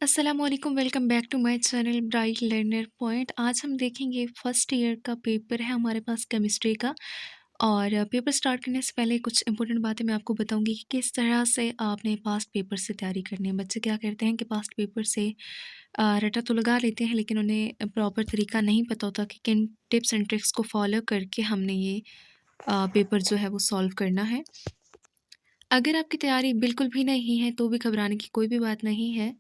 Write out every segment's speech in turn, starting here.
अस्सलामुअलैकुम, welcome back to my channel bright learner point. आज हम देखेंगे फर्स्ट ईयर का पेपर है हमारे पास केमिस्ट्री का। और पेपर स्टार्ट करने से पहले कुछ इंपॉर्टेंट बातें मैं आपको बताऊंगी कि किस तरह से आपने पास्ट पेपर से तैयारी करनी है। बच्चे क्या करते हैं कि पास्ट पेपर से रटा तो लगा लेते हैं, लेकिन उन्हें प्रॉपर तरीका नहीं पता होता कि किन टिप्स एंड ट्रिक्स को फॉलो करके हमने ये पेपर जो है वो सॉल्व करना है। अगर आपकी तैयारी बिल्कुल भी नहीं है तो भी घबराने की कोई भी बात नहीं है।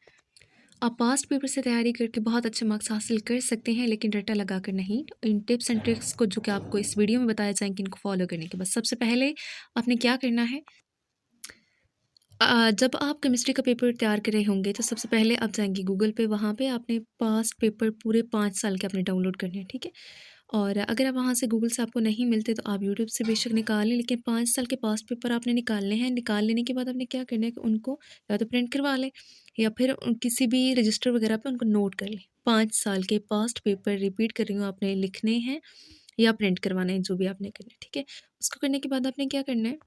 आप पास्ट पेपर से तैयारी करके बहुत अच्छे मार्क्स हासिल कर सकते हैं, लेकिन रट्टा लगाकर नहीं। इन टिप्स एंड ट्रिक्स को जो कि आपको इस वीडियो में बताया जाएंगे, इनको फॉलो करने के बाद सबसे पहले आपने क्या करना है। जब आप केमिस्ट्री का पेपर तैयार कर रहे होंगे तो सबसे पहले आप जाएंगे गूगल पे। वहाँ पे आपने पास्ट पेपर पूरे 5 साल के आपने डाउनलोड करने हैं, ठीक है। और अगर आप वहाँ से गूगल से आपको नहीं मिलते तो आप यूट्यूब से बेशक निकाल लें, लेकिन 5 साल के पास्ट पेपर आपने निकालने हैं। निकाल लेने के बाद आपने क्या करना है कि उनको या तो प्रिंट करवा लें या फिर किसी भी रजिस्टर वगैरह पे उनको नोट कर लें। 5 साल के पास्ट पेपर रिपीट कर रही हूँ, आपने लिखने हैं या प्रिंट करवाना है, जो भी आपने करना है, ठीक है। उसको करने के बाद आपने क्या करना है,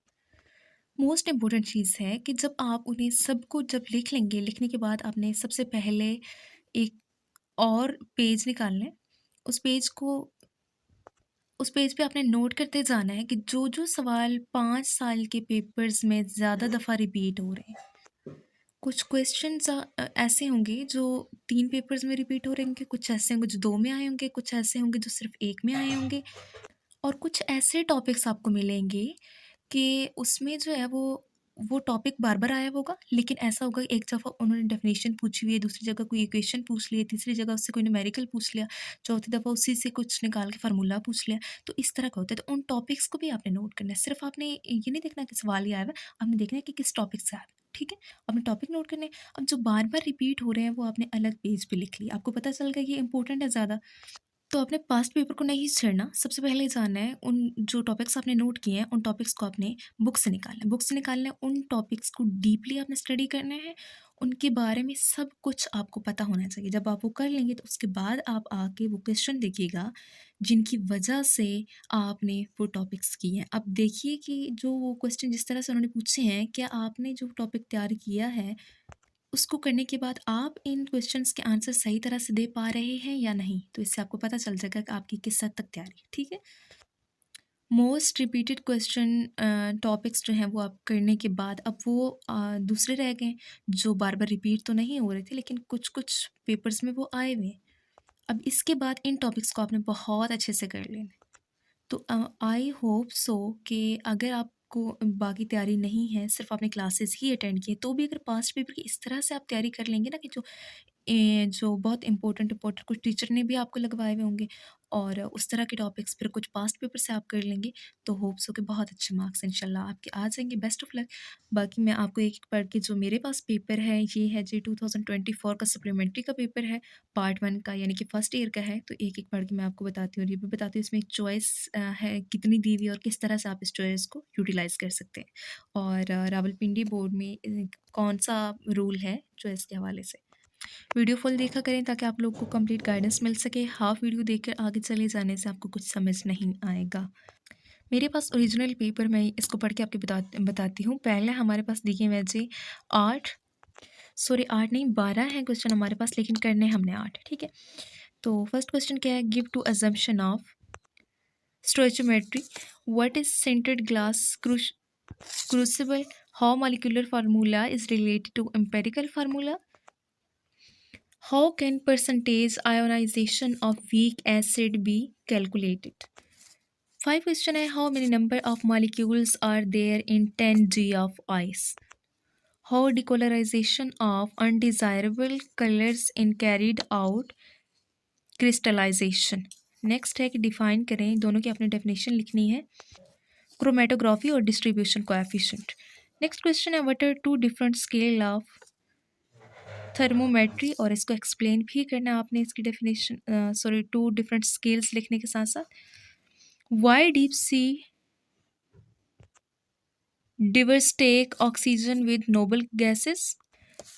मोस्ट इम्पोर्टेंट चीज़ है कि जब आप उन्हें सबको जब लिख लेंगे, लिखने के बाद आपने सबसे पहले एक और पेज निकालना है। उस पेज को उस पेज पे आपने नोट करते जाना है कि जो सवाल 5 साल के पेपर्स में ज़्यादा दफ़ा रिपीट हो रहे हैं। कुछ क्वेश्चंस ऐसे होंगे जो 3 पेपर्स में रिपीट हो रहे होंगे, कुछ ऐसे होंगे जो 2 में आए होंगे, कुछ ऐसे होंगे जो सिर्फ 1 में आए होंगे, और कुछ ऐसे टॉपिक्स आपको मिलेंगे कि उसमें जो है वो टॉपिक बार-बार आया होगा, लेकिन ऐसा होगा एक दफ़ा उन्होंने डेफ़िनेशन पूछी हुई है, दूसरी जगह कोई इक्वेशन पूछ ली है, तीसरी जगह उससे कोई न्यूमेरिकल पूछ लिया, चौथी दफ़ा उसी से कुछ निकाल के फ़ॉर्मूला पूछ लिया। तो इस तरह का होता है। तो उन टॉपिक्स को भी आपने नोट करना है। सिर्फ़ आपने ये नहीं देखना कि सवाल ही आया हुआ है, आपने देखना है कि किस टॉपिक से आया है, ठीक है? आपने टॉपिक नोट करने हैं। अब जो बार-बार रिपीट हो रहे हैं, वो आपने अलग पेज पे लिख लिया। आपको पता चल गया ये इम्पोर्टेंट है ज़्यादा। तो आपने पास्ट पेपर को नहीं छेड़ना। सबसे पहले जानना है उन जो टॉपिक्स आपने नोट किए हैं, उन टॉपिक्स को आपने बुक से निकालना है। बुक से निकालना है, उन टॉपिक्स को डीपली आपने स्टडी करना है। उनके बारे में सब कुछ आपको पता होना चाहिए। जब आप वो कर लेंगे तो उसके बाद आप आके वो क्वेश्चन देखिएगा जिनकी वजह से आपने वो टॉपिक्स किए हैं। अब देखिए कि जो वो क्वेश्चन जिस तरह से उन्होंने पूछे हैं, क्या आपने जो टॉपिक तैयार किया है उसको करने के बाद आप इन क्वेश्चंस के आंसर सही तरह से दे पा रहे हैं या नहीं। तो इससे आपको पता चल जाएगा कि आपकी किस हद तक तैयारी है, ठीक है। मोस्ट रिपीटेड क्वेश्चन टॉपिक्स जो हैं वो आप करने के बाद अब वो दूसरे रह गए जो बार बार रिपीट तो नहीं हो रहे थे, लेकिन कुछ कुछ पेपर्स में वो आए हुए हैं। अब इसके बाद इन टॉपिक्स को आपने बहुत अच्छे से कर लेना है। तो आई होप सो कि अगर आपको बाकी तैयारी नहीं है, सिर्फ आपने क्लासेस ही अटेंड किए, तो भी अगर पास्ट पेपर की इस तरह से आप तैयारी कर लेंगे ना कि जो बहुत इम्पोर्टेंट कुछ टीचर ने भी आपको लगवाए हुए होंगे और उस तरह के टॉपिक्स फिर कुछ पास्ट पेपर से आप कर लेंगे, तो होप्स हो कि बहुत अच्छे मार्क्स इंशाल्लाह आपके आ जाएंगे। Best of luck. बाकी मैं आपको एक एक पढ़ के, जो मेरे पास पेपर है ये है जी 2024 का सप्लीमेंट्री का पेपर है, पार्ट 1 का, यानी कि फर्स्ट ईयर का है। तो एक एक पढ़ के मैं आपको बताती हूँ और ये भी बताती हूँ इसमें एक चॉइस है कितनी दी हुई है और किस तरह से आप इस चॉइस को यूटिलाइज़ कर सकते हैं, और रावलपिंडी बोर्ड में कौन सा रूल है चॉइस के हवाले से। वीडियो फुल देखा करें ताकि आप लोग को कंप्लीट गाइडेंस मिल सके। हाफ वीडियो देखकर आगे चले जाने से आपको कुछ समझ नहीं आएगा। मेरे पास ओरिजिनल पेपर, मैं इसको पढ़ के आपको बताती हूँ। पहले हमारे पास दिए हुए जी 8 8 नहीं 12 हैं क्वेश्चन हमारे पास, लेकिन करने हमने 8, ठीक है। तो फर्स्ट क्वेश्चन क्या है, give two assumption of stoichiometry, what is sintered glass crucible, how molecular formula is related to empirical formula, how can percentage ionization of weak acid be calculated? 5 question है, how many number of molecules are there in 10 g of ice? How decolorization of undesirable colors in carried out crystallization? Next है कि define करें, दोनों की अपनी definition लिखनी है, chromatography और डिस्ट्रीब्यूशन कोएफिशिएंट। नेक्स्ट क्वेश्चन है, what are 2 different scale of thermometry, और इसको एक्सप्लेन भी करना है आपने, इसकी डेफिनेशन 2 डिफरेंट स्केल्स लिखने के साथ साथ। Why deep sea divers take oxygen with noble gases?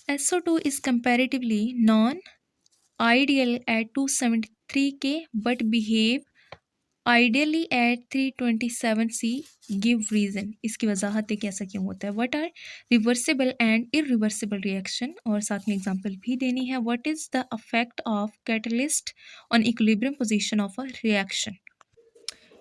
SO2 is comparatively non-ideal at 273 K but behave ideally at 327C give reason, इसकी वजाहत है कि ऐसा क्यों होता है। What are reversible and irreversible reaction, और साथ में एग्जांपल भी देनी है। What is the affect of catalyst on equilibrium position of a reaction.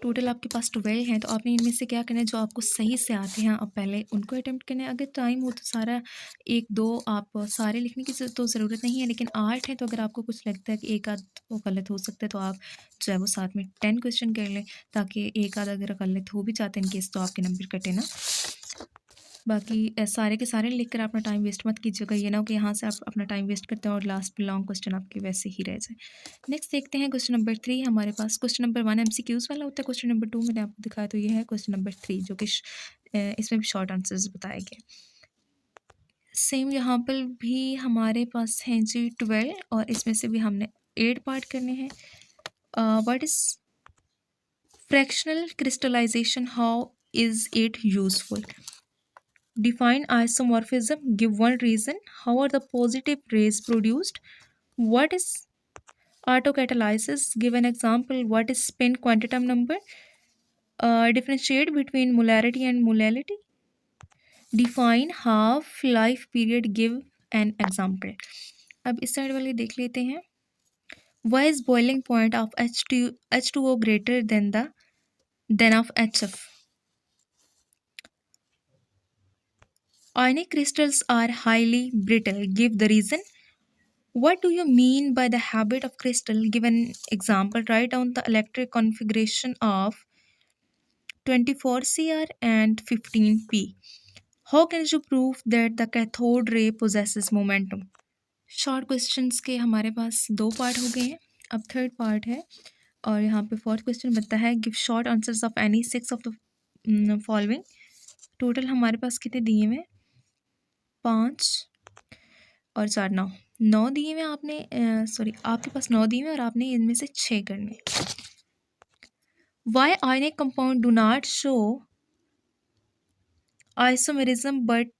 Total आपके पास 12 हैं, तो आपने इनमें से क्या करना है, जो आपको सही से आते हैं आप पहले उनको अटेम्प्ट करना है। अगर टाइम हो तो सारा 1-2 आप सारे लिखने की तो ज़रूरत नहीं है, लेकिन 8 है तो अगर आपको कुछ लगता है कि एक आध वो गलत हो सकता है तो आप जो है वो साथ में 10 क्वेश्चन कर लें, ताकि एक आध अगर गलत हो भी जाते हैं इन केस तो आपके नंबर कटे ना। बाकी सारे के सारे लिख कर अपना टाइम वेस्ट मत कीजिएगा, ये ना हो कि यहाँ से आप अपना टाइम वेस्ट करते हैं और लास्ट में लॉन्ग क्वेश्चन आपके वैसे ही रह जाए। नेक्स्ट देखते हैं क्वेश्चन नंबर 3 हमारे पास। क्वेश्चन नंबर 1 MCQs वाला होता है, क्वेश्चन नंबर 2 मैंने आपको दिखाया, तो ये है क्वेश्चन नंबर 3 जो कि इसमें भी शॉर्ट आंसर्स बताए गए। सेम यहाँ पर भी हमारे पास हैं जी 12, और इसमें से भी हमने 8 पार्ट करने हैं। What is fractional crystallization, how is it useful. Define isomorphism. Give one reason. How are the positive rays produced? What is autocatalysis? Give an example. What is spin quantum number? Differentiate between molarity and molality. Define half-life period. Give an example. अब इस side वाले देख लेते हैं. Why is boiling point of H2O greater than of HF? Ionic crystals are highly brittle. Give the reason. What do you mean by the habit of crystal? Give an example. Write down the electric configuration of 24Cr and 15P. How can you prove that the cathode ray possesses momentum? Short questions के हमारे पास 2 part हो गए हैं, अब third part है, और यहाँ पे फोर्थ क्वेश्चन बनता है give short answers of any 6 of the following. Total हमारे पास कितने दिए हुए, 5 और 4 9 दिए हुए आपने, सॉरी आपके पास 9 दिए हुए और आपने इनमें से 6 करने। Why ionic compound do not show isomerism but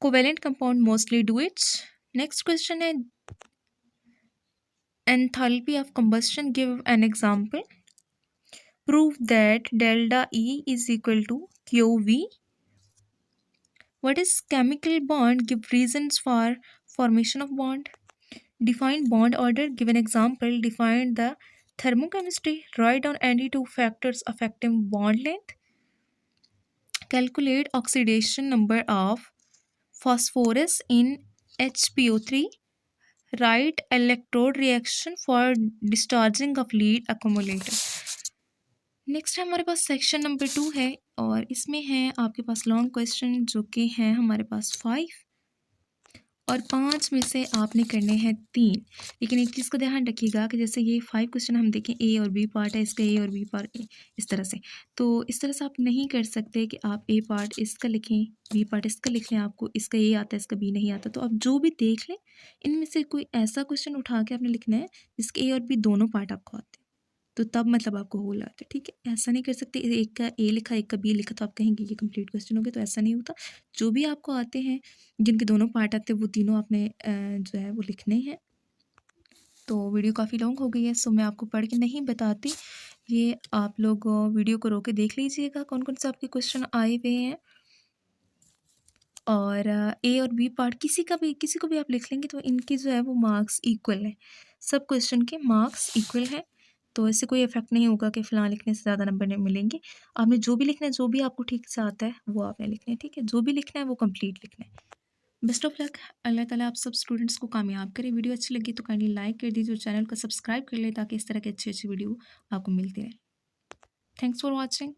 covalent compound mostly do it? Next question है enthalpy of combustion. Give an example. Prove that delta E is equal to QV. What is chemical bond? Give reasons for formation of bond. Define bond order. Give an example. Define the thermochemistry. Write down any 2 factors affecting bond length. Calculate oxidation number of phosphorus in HPO3. Write electrode reaction for discharging of lead accumulator. Next हमारे पास section number 2 है, और इसमें है आपके पास long question जो कि हैं हमारे पास 5, और 5 में से आपने करने हैं 3। लेकिन एक चीज़ को ध्यान रखिएगा कि जैसे ये 5 क्वेश्चन हम देखें ए और बी पार्ट है, इसका ए और बी पार्ट इस तरह से, तो इस तरह से आप नहीं कर सकते कि आप ए पार्ट इसका लिखें, बी पार्ट इसका लिख लें, आपको इसका ए आता है इसका बी नहीं आता, तो आप जो भी देख लें इनमें से कोई ऐसा क्वेश्चन उठा के आपने लिखना है जिसके ए और बी दोनों पार्ट आपको आते हैं, तो तब मतलब आपको होल आता है। ठीक है, ऐसा नहीं कर सकते एक का ए लिखा एक का बी लिखा तो आप कहेंगे ये कंप्लीट क्वेश्चन हो गया, तो ऐसा नहीं होता। जो भी आपको आते हैं जिनके दोनों पार्ट आते हैं वो तीनों आपने जो है वो लिखने हैं। तो वीडियो काफ़ी लॉन्ग हो गई है, सो मैं आपको पढ़ के नहीं बताती, ये आप लोग वीडियो को रोक के देख लीजिएगा कौन कौन से आपके क्वेश्चन आए हुए हैं, और ए और बी पार्ट किसी को भी आप लिख लेंगे तो इनके जो है वो मार्क्स इक्वल हैं, सब क्वेश्चन के मार्क्स इक्वल हैं, तो इससे कोई इफेक्ट नहीं होगा कि फ़लाँ लिखने से ज़्यादा नंबर नहीं मिलेंगे। आपने जो भी लिखना है, जो भी आपको ठीक से आता है वो आपने लिखना है, ठीक है, जो भी लिखना है वो कंप्लीट लिखना है। बेस्ट ऑफ लक, अल्लाह ताला आप सब स्टूडेंट्स को कामयाब करे। वीडियो अच्छी लगी तो काइंडली लाइक कर दीजिए और चैनल को सब्सक्राइब कर ले ताकि इस तरह के अच्छी अच्छी वीडियो आपको मिलती रहे। Thanks for watching.